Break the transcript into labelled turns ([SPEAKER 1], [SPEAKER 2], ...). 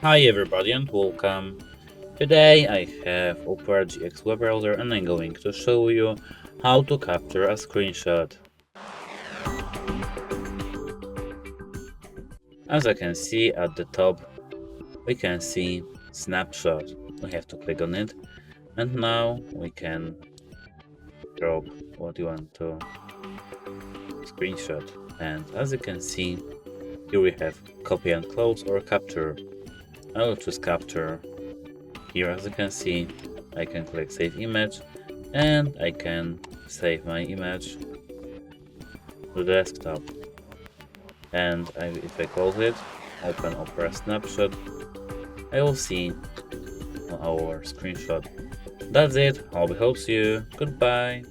[SPEAKER 1] Hi everybody and welcome. Today I have Opera GX web browser and I'm going to show you how to capture a screenshot. As I can see at the top, we can see snapshot. We have to click on it and now we can drop what you want to screenshot. And as you can see, here we have copy and close or capture. I will choose capture. Here as you can see, I can click save image and I can save my image to the desktop. And if I close it, open Opera Snapshot, I will see our screenshot. That's it, hope it helps you, goodbye!